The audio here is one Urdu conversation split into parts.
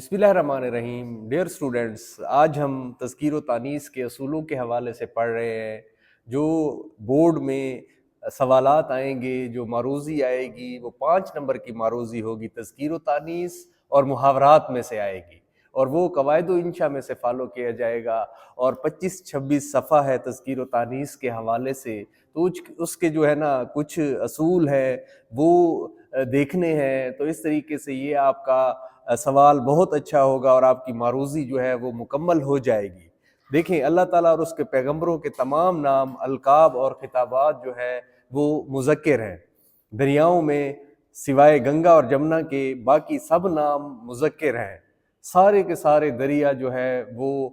بسم اللہ الرحمن الرحیم. ڈیئر اسٹوڈنٹس، آج ہم تذکیر و تانیث کے اصولوں کے حوالے سے پڑھ رہے ہیں. جو بورڈ میں سوالات آئیں گے، جو معروضی آئے گی، وہ 5 نمبر کی معروضی ہوگی. تذکیر و تانیث اور محاورات میں سے آئے گی، اور وہ قواعد و انشاء میں سے فالو کیا جائے گا. اور 25-26 صفحہ ہے تذکیر و تانیث کے حوالے سے. تو اس کے جو ہے نا کچھ اصول ہے وہ دیکھنے ہیں. تو اس طریقے سے یہ آپ کا سوال بہت اچھا ہوگا اور آپ کی معروضی جو ہے وہ مکمل ہو جائے گی. دیکھیں، اللہ تعالیٰ اور اس کے پیغمبروں کے تمام نام، القاب اور خطابات جو ہے وہ مذکر ہیں. دریاؤں میں سوائے گنگا اور جمنا کے باقی سب نام مذکر ہیں. سارے کے سارے دریا جو ہے وہ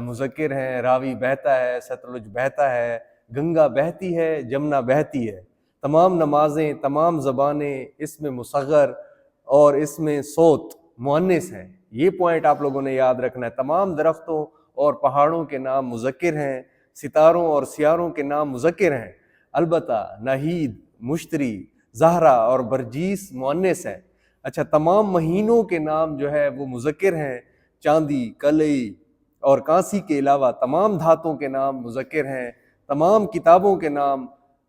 مذکر ہیں. راوی بہتا ہے، ستلج بہتا ہے، گنگا بہتی ہے، جمنا بہتی ہے. تمام نمازیں، تمام زبانیں اس میں مصغر اور اس میں صوت مؤنث ہیں. یہ پوائنٹ آپ لوگوں نے یاد رکھنا ہے. تمام درختوں اور پہاڑوں کے نام مذکر ہیں. ستاروں اور سیاروں کے نام مذکر ہیں. البتہ ناہید، مشتری، زہرہ اور برجیس مؤنث ہے. اچھا، تمام مہینوں کے نام جو ہے وہ مذکر ہیں. چاندی، کلئی اور کانسی کے علاوہ تمام دھاتوں کے نام مذکر ہیں. تمام کتابوں کے نام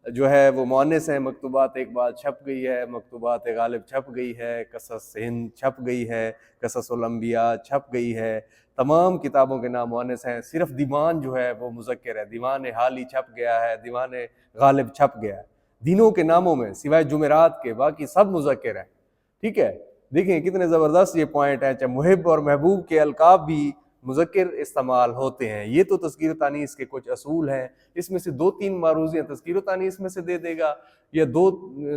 جو ہے وہ مؤنث ہیں. مکتوبات اقبال چھپ گئی ہے، مکتوبات غالب چھپ گئی ہے، قصص ہند چھپ گئی ہے، قصص الانبیاء چھپ گئی ہے. تمام کتابوں کے نام مؤنث ہیں. صرف دیوان جو ہے وہ مذکر ہے. دیوان حالی چھپ گیا ہے، دیوان غالب چھپ گیا ہے. دینوں کے ناموں میں سوائے جمعرات کے باقی سب مذکر ہیں. ٹھیک ہے، دیکھیں کتنے زبردست یہ پوائنٹ ہے. چاہے محب اور محبوب کے القاب بھی مذکر استعمال ہوتے ہیں. یہ تو تذکیر و تانیث کے کچھ اصول ہیں. اس میں سے 2-3 معروضیاں تذکیر و تانیث میں سے دے دے گا، یا 2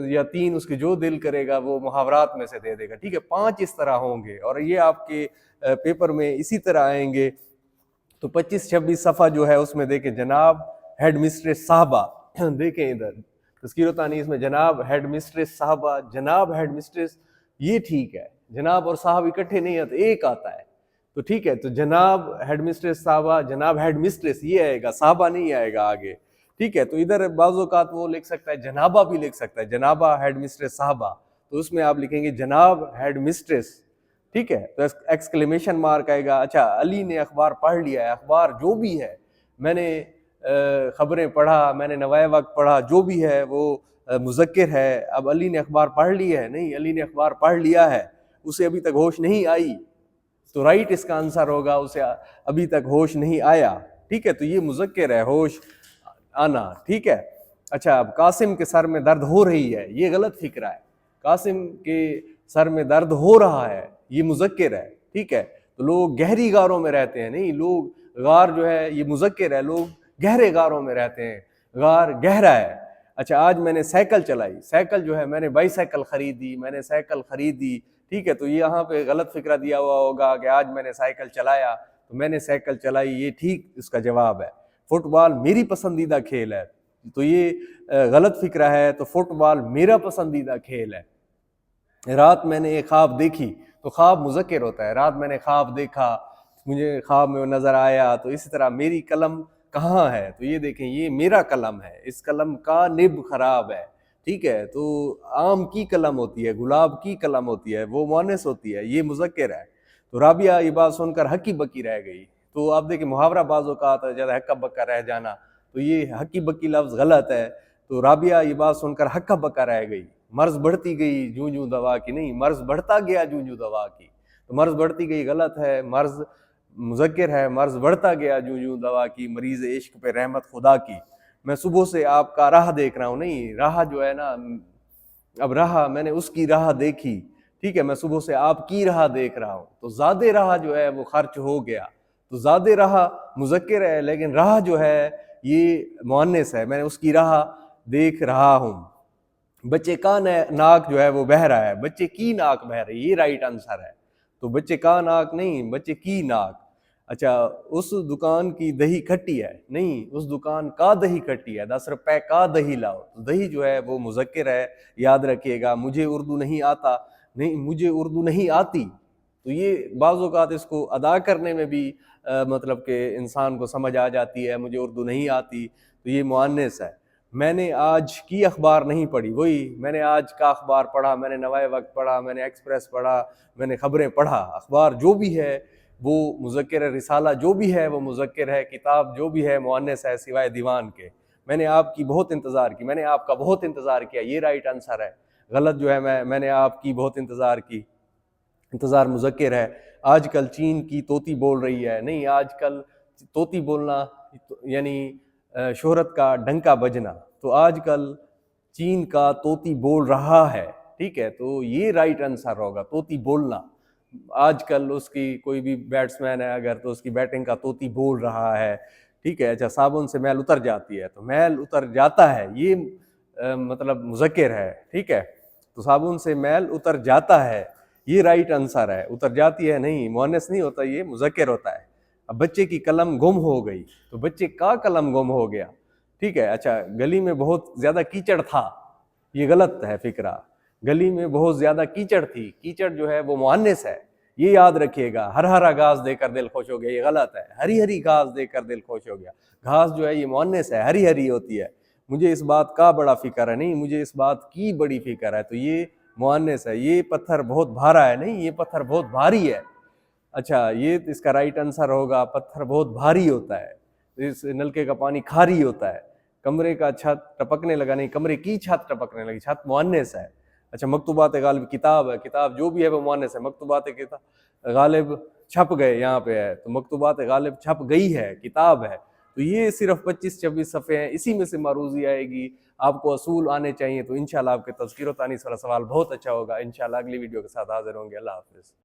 یا 3 اس کے جو دل کرے گا وہ محاورات میں سے دے دے گا. ٹھیک ہے، 5 اس طرح ہوں گے اور یہ آپ کے پیپر میں اسی طرح آئیں گے. تو 25-26 صفحہ جو ہے اس میں دیکھیں جناب ہیڈ مسٹریس صاحبہ. دیکھیں ادھر تذکیر و تانیث میں جناب ہیڈ مسٹریس صاحبہ، جناب ہیڈ مسٹریس، یہ ٹھیک ہے. جناب اور صاحب اکٹھے نہیں آتے، ایک آتا ہے. تو ٹھیک ہے، تو جناب ہیڈ مسٹریس صاحبہ، جناب ہیڈ مسٹریس یہ آئے گا، صاحبہ نہیں آئے گا آگے. ٹھیک ہے، تو ادھر بعض اوقات وہ لکھ سکتا ہے، جنابہ بھی لکھ سکتا ہے، جنابہ ہیڈ مسٹریس صاحبہ. تو اس میں آپ لکھیں گے جناب ہیڈ مسٹریس. ٹھیک ہے، تو ایکسکلیمیشن مارک آئے گا. اچھا، علی نے اخبار پڑھ لیا ہے. اخبار جو بھی ہے، میں نے خبریں پڑھا، میں نے نوائے وقت پڑھا، جو بھی ہے وہ مذکر ہے. اب علی نے اخبار پڑھ لی ہے؟ نہیں، علی نے اخبار پڑھ لیا ہے، اسے ابھی تک ہوش نہیں آئی. تو رائٹ اس کا آنسر ہوگا، اسے ابھی تک ہوش نہیں آیا. ٹھیک ہے، تو یہ مذکر ہے، ہوش آنا. ٹھیک ہے. اچھا، اب قاسم کے سر میں درد ہو رہی ہے، یہ غلط فکرہ ہے. قاسم کے سر میں درد ہو رہا ہے، یہ مذکر ہے. ٹھیک ہے، تو لوگ گہری غاروں میں رہتے ہیں. نہیں، لوگ غار جو ہے یہ مذکر ہے، لوگ گہرے غاروں میں رہتے ہیں، غار گہرا ہے. اچھا، آج میں نے سائیکل چلائی. سائیکل جو ہے، میں نے بائی سائیکل خریدی، میں نے سائیکل خریدی. ٹھیک ہے، تو یہاں پہ غلط فکرہ دیا ہوا ہوگا کہ آج میں نے سائیکل چلایا، تو میں نے سائیکل چلائی، یہ ٹھیک اس کا جواب ہے. فٹ بال میری پسندیدہ کھیل ہے، تو یہ غلط فکرہ ہے. تو فٹ بال میرا پسندیدہ کھیل ہے. رات میں نے ایک خواب دیکھی، تو خواب مذکر ہوتا ہے. رات میں نے خواب دیکھا، مجھے خواب میں نظر آیا. تو اسی طرح میری قلم کہاں ہے؟ تو یہ دیکھیں، یہ میرا قلم ہے، اس قلم کا نب خراب ہے. ٹھیک ہے، تو آم کی قلم ہوتی ہے، گلاب کی قلم ہوتی ہے، وہ مؤنث ہوتی ہے، یہ مذکر ہے. تو رابعہ یہ بات سن کر ہکی بکی رہ گئی. تو آپ دیکھیں محاورہ بعض اوقات زیادہ ہکا بکا رہ جانا، تو یہ ہکی بکی لفظ غلط ہے. تو رابعہ یہ بات سن کر ہکا بکا رہ گئی. مرض بڑھتی گئی جوں جوں دوا کی، نہیں، مرض بڑھتا گیا جوں جوں دوا کی. تو مرض بڑھتی گئی غلط ہے، مرض مذکر ہے، مرض بڑھتا گیا جوں جوں دوا کی، مریض عشق پہ رحمت خدا کی. میں صبح سے آپ کا راہ دیکھ رہا ہوں. نہیں، راہ جو ہے نا، اب راہ میں نے اس کی راہ دیکھی. ٹھیک ہے، میں صبح سے آپ کی راہ دیکھ رہا ہوں. تو زیادہ راہ جو ہے وہ خرچ ہو گیا. تو زیادہ راہ مذکر ہے، لیکن راہ جو ہے یہ مؤنث ہے. میں نے اس کی راہ دیکھ رہا ہوں. بچے کا ناک جو ہے وہ بہہ رہا ہے، بچے کی ناک بہہ رہی ہے، یہ رائٹ آنسر ہے. تو بچے کا ناک نہیں، بچے کی ناک. اچھا، اس دکان کی دہی کھٹی ہے، نہیں، اس دکان کا دہی کھٹی ہے. 10 روپے کا دہی لاؤ. تو دہی جو ہے وہ مذکر ہے، یاد رکھیے گا. مجھے اردو نہیں آتا، نہیں، مجھے اردو نہیں آتی. تو یہ بعض اوقات اس کو ادا کرنے میں بھی مطلب کہ انسان کو سمجھ آ جاتی ہے، مجھے اردو نہیں آتی، تو یہ مؤنث ہے. میں نے آج کی اخبار نہیں پڑھی، وہی میں نے آج کا اخبار پڑھا، میں نے نوائے وقت پڑھا، میں نے ایکسپریس پڑھا، میں نے خبریں پڑھا۔ اخبار جو بھی ہے وہ مذکر ہے، رسالہ جو بھی ہے وہ مذکر ہے، کتاب جو بھی ہے مؤنث ہے سوائے دیوان کے۔ میں نے آپ کی بہت انتظار کی، میں نے آپ کا بہت انتظار کیا، یہ رائٹ آنسر ہے۔ غلط جو ہے میں نے آپ کی بہت انتظار کی، انتظار مذکر ہے۔ آج کل چین کی طوطی بول رہی ہے، نہیں، آج کل طوطی بولنا یعنی شہرت کا ڈنکا بجنا، تو آج کل چین کا طوطی بول رہا ہے، ٹھیک ہے، تو یہ رائٹ آنسر ہوگا، طوطی بولنا۔ آج کل اس کی کوئی بھی بیٹس مین ہے اگر تو اس کی بیٹنگ کا طوطی بول رہا ہے، ٹھیک ہے۔ اچھا، صابن سے میل اتر جاتی ہے، تو میل اتر جاتا ہے یہ مطلب مذکر ہے، ٹھیک ہے، تو صابن سے میل اتر جاتا ہے، یہ رائٹ آنسر ہے۔ اتر جاتی ہے نہیں، مؤنث نہیں ہوتا، یہ مذکر ہوتا ہے۔ اب بچے کی قلم گم ہو گئی، تو بچے کا قلم گم ہو گیا، ٹھیک ہے۔ اچھا، گلی میں بہت زیادہ کیچڑ تھا، یہ غلط ہے فقرہ۔ گلی میں بہت زیادہ کیچڑ تھی، کیچڑ جو ہے وہ مؤنث ہے، یہ یاد رکھیے گا۔ ہر ہرا گھاس دے کر دل خوش ہو گیا، یہ غلط ہے۔ ہری ہری گھاس دے کر دل خوش ہو گیا، گھاس جو ہے یہ مؤنث ہے، ہری ہری ہوتی ہے۔ مجھے اس بات کا بڑا فکر ہے، نہیں، مجھے اس بات کی بڑی فکر ہے، تو یہ مؤنث ہے۔ یہ پتھر بہت بھارا ہے، نہیں، یہ پتھر بہت بھاری ہے۔ اچھا، یہ اس کا رائٹ آنسر ہوگا، پتھر بہت بھاری ہوتا ہے، اس نلکے کا پانی کھاری ہوتا ہے۔ کمرے کا چھت ٹپکنے لگا، نہیں، کمرے کی چھت ٹپکنے لگی، چھت مؤنث ہے۔ اچھا، مکتوبات غالب کتاب ہے، کتاب جو بھی ہے وہ مؤنث ہے۔ مکتوبات غالب چھپ گئے، یہاں پہ ہے، تو مکتوبات غالب چھپ گئی ہے، کتاب ہے۔ تو یہ صرف 25-26 صفحے ہیں، اسی میں سے معروضی آئے گی۔ آپ کو اصول آنے چاہیے، تو انشاءاللہ آپ کے تذکیر و تانیث والا سوال بہت اچھا ہوگا۔ انشاءاللہ اگلی ویڈیو کے ساتھ حاضر ہوں گے۔ اللہ حافظ۔